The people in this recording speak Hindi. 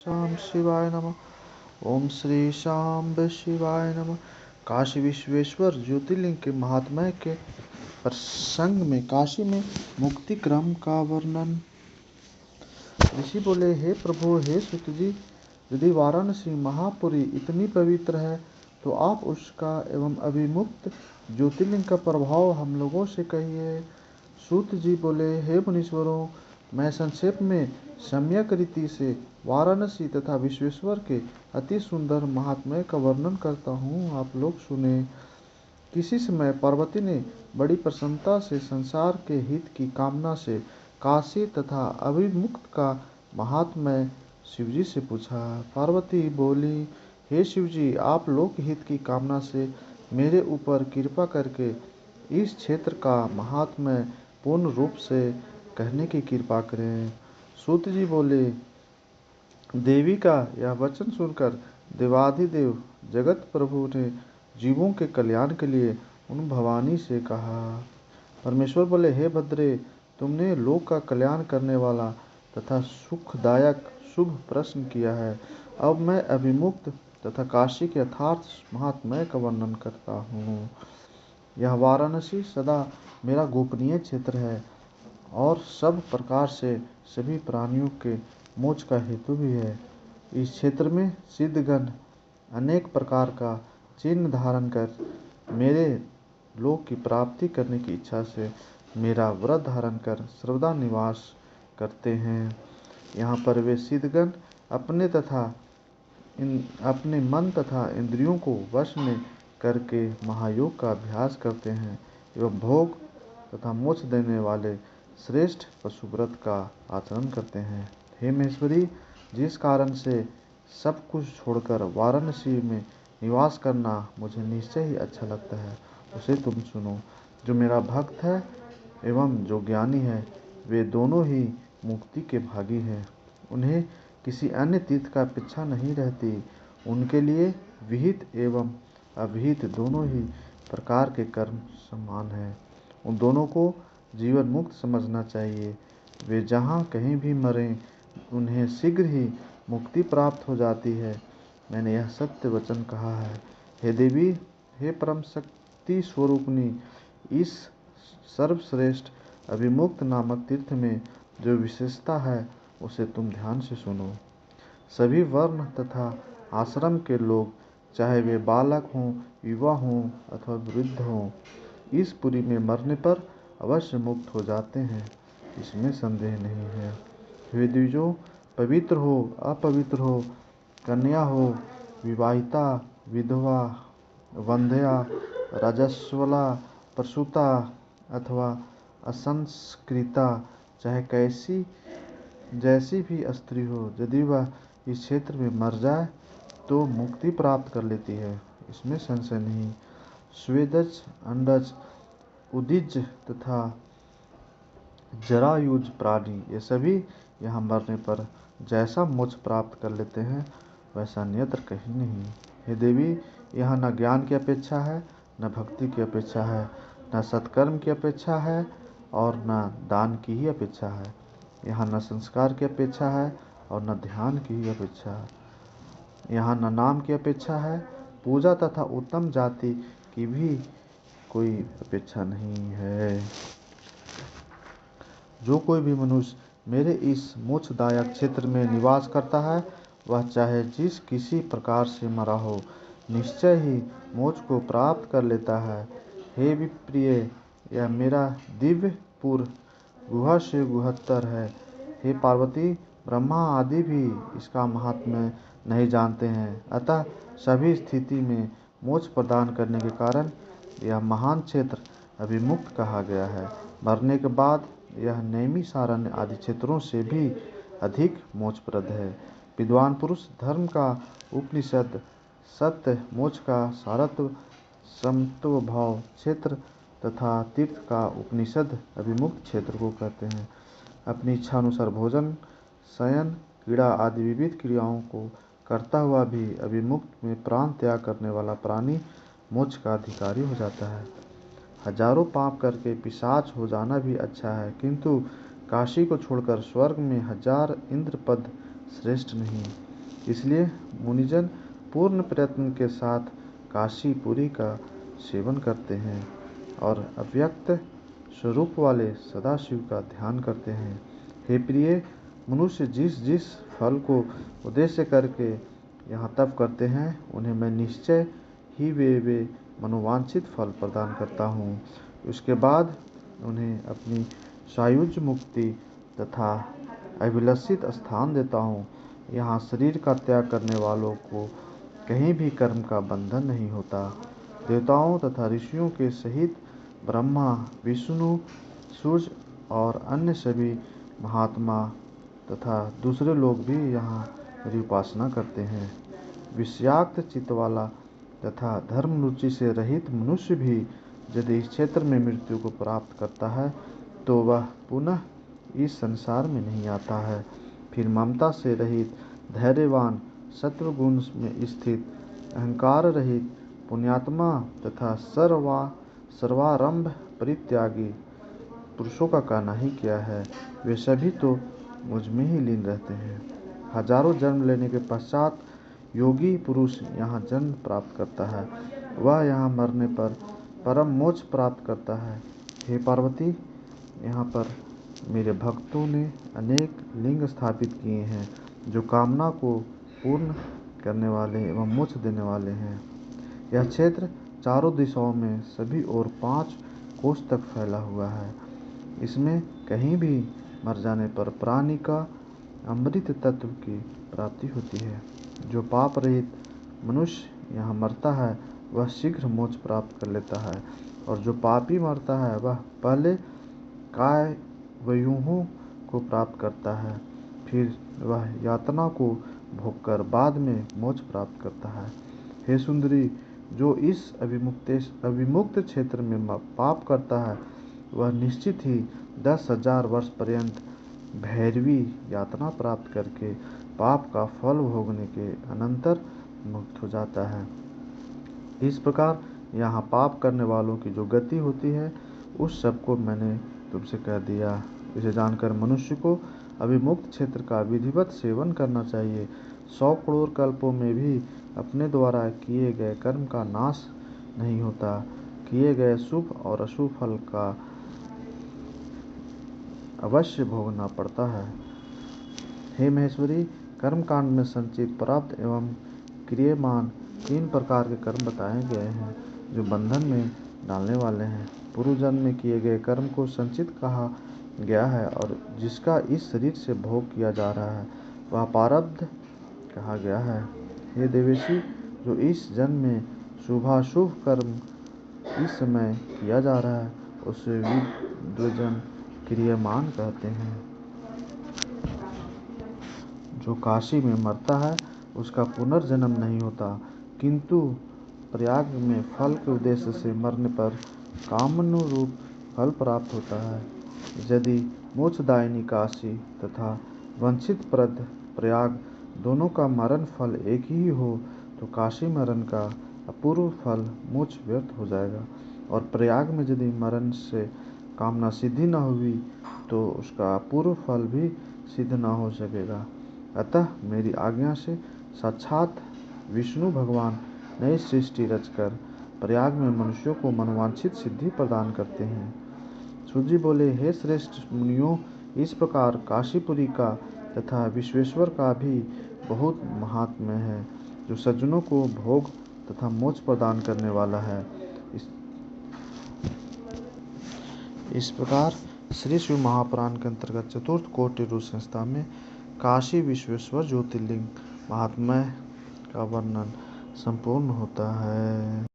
शाम शिवाय नमः। ओम श्री शाम्ब शिवाय नमः। काशी विश्वेश्वर ज्योतिर्लिंग के महात्म्य के प्रसंग में काशी में मुक्ति क्रम का वर्णन। ऋषि बोले, हे प्रभु, हे सुत जी, यदि वाराणसी महापुरी इतनी पवित्र है तो आप उसका एवं अभिमुक्त ज्योतिर्लिंग का प्रभाव हम लोगों से कहिए। सूत जी बोले, हे मुनीश्वरों, मैं संक्षेप में सम्यक रीति से वाराणसी तथा विश्वेश्वर के अति सुंदर महात्म्य का वर्णन करता हूँ, आप लोग सुने। किसी समय पार्वती ने बड़ी प्रसन्नता से संसार के हित की कामना से काशी तथा अभिमुक्त का महात्म्य शिवजी से पूछा। पार्वती बोली, हे शिवजी, आप लोक हित की कामना से मेरे ऊपर कृपा करके इस क्षेत्र का महात्म्य पूर्ण रूप से कहने की कृपा करें। सूत जी बोले, देवी का यह वचन सुनकर देवाधिदेव जगत प्रभु ने जीवों के कल्याण के लिए उन भवानी से कहा। परमेश्वर बोले, हे भद्रे, तुमने लोक का कल्याण करने वाला तथा सुखदायक शुभ प्रश्न किया है। अब मैं अभिमुक्त तथा काशी के यथार्थ महात्म्य का वर्णन करता हूँ। यह वाराणसी सदा मेरा गोपनीय क्षेत्र है और सब प्रकार से सभी प्राणियों के मोक्ष का हेतु भी है। इस क्षेत्र में सिद्धगण अनेक प्रकार का चिन्ह धारण कर मेरे लोक की प्राप्ति करने की इच्छा से मेरा व्रत धारण कर सर्वदा निवास करते हैं। यहाँ पर वे सिद्धगण अपने मन तथा इंद्रियों को वश में करके महायोग का अभ्यास करते हैं एवं भोग तथा मोक्ष देने वाले श्रेष्ठ पशुव्रत का आचरण करते हैं। हे महेश्वरी, जिस कारण से सब कुछ छोड़कर वाराणसी में निवास करना मुझे निश्चय ही अच्छा लगता है, उसे तुम सुनो। जो मेरा भक्त है एवं जो ज्ञानी है, वे दोनों ही मुक्ति के भागी हैं। उन्हें किसी अन्य तीर्थ का अपेक्षा नहीं रहती। उनके लिए विहित एवं अविहित दोनों ही प्रकार के कर्म समान हैं। उन दोनों को जीवन मुक्त समझना चाहिए। वे जहाँ कहीं भी मरें, उन्हें शीघ्र ही मुक्ति प्राप्त हो जाती है। मैंने यह सत्य वचन कहा है। हे देवी, हे परम शक्ति स्वरूपिणी, इस सर्वश्रेष्ठ अभिमुक्त नामक तीर्थ में जो विशेषता है उसे तुम ध्यान से सुनो। सभी वर्ण तथा आश्रम के लोग, चाहे वे बालक हों, युवा हों अथवा वृद्ध हों, इस पुरी में मरने पर अवश्य मुक्त हो जाते हैं, इसमें संदेह नहीं है। हे द्विजों, पवित्र हो अपवित्र हो, कन्या हो विवाहिता, विधवा, वंध्या, रजस्वला, प्रसूता अथवा असंस्कृता, चाहे कैसी जैसी भी स्त्री हो, यदि वह इस क्षेत्र में मर जाए तो मुक्ति प्राप्त कर लेती है, इसमें संशय नहीं। स्वेदज, अंडज, उदिज तथा जरायुज प्राणी, ये सभी यहाँ मरने पर जैसा मोक्ष प्राप्त कर लेते हैं वैसा अन्यत्र कहीं नहीं। हे देवी, यहाँ न ज्ञान की अपेक्षा है, न भक्ति की अपेक्षा है, न सत्कर्म की अपेक्षा है और न दान की ही अपेक्षा है। यहाँ न संस्कार की अपेक्षा है और न ध्यान की ही अपेक्षा है। यहाँ न नाम की अपेक्षा है, पूजा तथा उत्तम जाति की भी कोई अपेक्षा नहीं है। जो कोई भी मनुष्य मेरे इस मोक्षदायक क्षेत्र में निवास करता है, वह चाहे जिस किसी प्रकार से मरा हो, निश्चय ही मोक्ष को प्राप्त कर लेता है। हे विप्रिय, यह मेरा दिव्यपुर गुहा से गुहत्तर है। हे पार्वती, ब्रह्मा आदि भी इसका महात्म्य नहीं जानते हैं, अतः सभी स्थिति में मोक्ष प्रदान करने के कारण यह महान क्षेत्र अभिमुक्त कहा गया है। मरने के बाद यह नैमिषारण्य आदि क्षेत्रों से भी अधिक मोक्षप्रद है। विद्वान पुरुष धर्म का उपनिषद सत्य, मोक्ष का सारत्व, समत्व भाव क्षेत्र तथा तीर्थ का उपनिषद अभिमुक्त क्षेत्र को कहते हैं। अपनी इच्छा अनुसार भोजन, शयन, क्रीड़ा आदि विविध क्रियाओं को करता हुआ भी अभिमुक्त में प्राण त्याग करने वाला प्राणी मोक्ष का अधिकारी हो जाता है। हजारों पाप करके पिशाच हो जाना भी अच्छा है, किंतु काशी को छोड़कर स्वर्ग में 1000 इंद्र पद श्रेष्ठ नहीं। इसलिए मुनिजन पूर्ण प्रयत्न के साथ काशीपुरी का सेवन करते हैं और अव्यक्त स्वरूप वाले सदाशिव का ध्यान करते हैं। हे प्रिय, मनुष्य जिस जिस फल को उद्देश्य करके यहाँ तप करते हैं, उन्हें मैं निश्चय ही वे मनोवांछित फल प्रदान करता हूँ। उसके बाद उन्हें अपनी सायुज्य मुक्ति तथा अभिलषित स्थान देता हूँ। यहाँ शरीर का त्याग करने वालों को कहीं भी कर्म का बंधन नहीं होता। देवताओं तथा ऋषियों के सहित ब्रह्मा, विष्णु, सूर्य और अन्य सभी महात्मा तथा दूसरे लोग भी यहाँ मेरी उपासना करते हैं। विषयाक्त चित्त वाला तथा धर्म रुचि से रहित मनुष्य भी यदि इस क्षेत्र में मृत्यु को प्राप्त करता है तो वह पुनः इस संसार में नहीं आता है। फिर ममता से रहित, धैर्यवान, सत्वगुण में स्थित, अहंकार रहित, पुण्यात्मा तथा सर्वारंभ परित्यागी पुरुषों का कहना ही क्या है, वे सभी तो मुझ में ही लीन रहते हैं। हजारों जन्म लेने के पश्चात योगी पुरुष यहाँ जन्म प्राप्त करता है, वह यहाँ मरने पर परम मोक्ष प्राप्त करता है। हे पार्वती, यहाँ पर मेरे भक्तों ने अनेक लिंग स्थापित किए हैं जो कामना को पूर्ण करने वाले एवं मोक्ष देने वाले हैं। यह क्षेत्र चारों दिशाओं में सभी ओर 5 कोस तक फैला हुआ है। इसमें कहीं भी मर जाने पर प्राणी का अमृत तत्व की प्राप्ति होती है। जो पाप रहित मनुष्य यहाँ मरता है वह शीघ्र मोक्ष प्राप्त कर लेता है, और जो पापी मरता है वह पहले कायव्यूहों को प्राप्त करता है, फिर वह यातना को भोगकर बाद में मोक्ष प्राप्त करता है। हे सुंदरी, जो इस अविमुक्त क्षेत्र में पाप करता है वह निश्चित ही 10,000 वर्ष पर्यंत भैरवी यातना प्राप्त करके पाप का फल भोगने के अनंतर मुक्त हो जाता है। इस प्रकार यहाँ पाप करने वालों की जो गति होती है उस सब को मैंने तुमसे कह दिया। इसे जानकर मनुष्य को अविमुक्त क्षेत्र का विधिवत सेवन करना चाहिए। 100 करोड़ कल्पों में भी अपने द्वारा किए गए कर्म का नाश नहीं होता। किए गए शुभ और अशुभ फल का अवश्य भोगना पड़ता है। हे महेश्वरी, कर्म कांड में संचित, प्राप्त एवं क्रियमान 3 प्रकार के कर्म बताए गए हैं जो बंधन में डालने वाले हैं। पूर्व जन्म में किए गए कर्म को संचित कहा गया है और जिसका इस शरीर से भोग किया जा रहा है वह प्रारब्ध कहा गया है। हे देवेशी, जो इस जन्म में शुभाशुभ कर्म इस समय किया जा रहा है उसे विद्वजन क्रियमान कहते हैं। जो काशी में मरता है उसका पुनर्जन्म नहीं होता, किंतु प्रयाग में फल के उद्देश्य से मरने पर कामानुरूप फल प्राप्त होता है। यदि मोक्षदायिनी काशी तथा वंचित प्रद प्रयाग दोनों का मरण फल एक ही हो तो काशी मरण का अपूर्व फल मोक्ष व्यर्थ हो जाएगा, और प्रयाग में यदि मरण से कामना सिद्धि न हुई तो उसका अपूर्व फल भी सिद्ध न हो सकेगा। अतः मेरी आज्ञा से साक्षात विष्णु भगवान नई सृष्टि रचकर प्रयाग में मनुष्यों को मनोवांछित सिद्धि प्रदान करते हैं। सूर्य बोले, हे श्रेष्ठ मुनियों, इस प्रकार काशीपुरी का तथा विश्वेश्वर का भी बहुत महात्म्य है जो सज्जनों को भोग तथा मोक्ष प्रदान करने वाला है। इस प्रकार श्री शिव महापुराण के अंतर्गत चतुर्थ कोटि रूप संस्था में काशी विश्वेश्वर ज्योतिर्लिंग महात्म्य का वर्णन संपूर्ण होता है।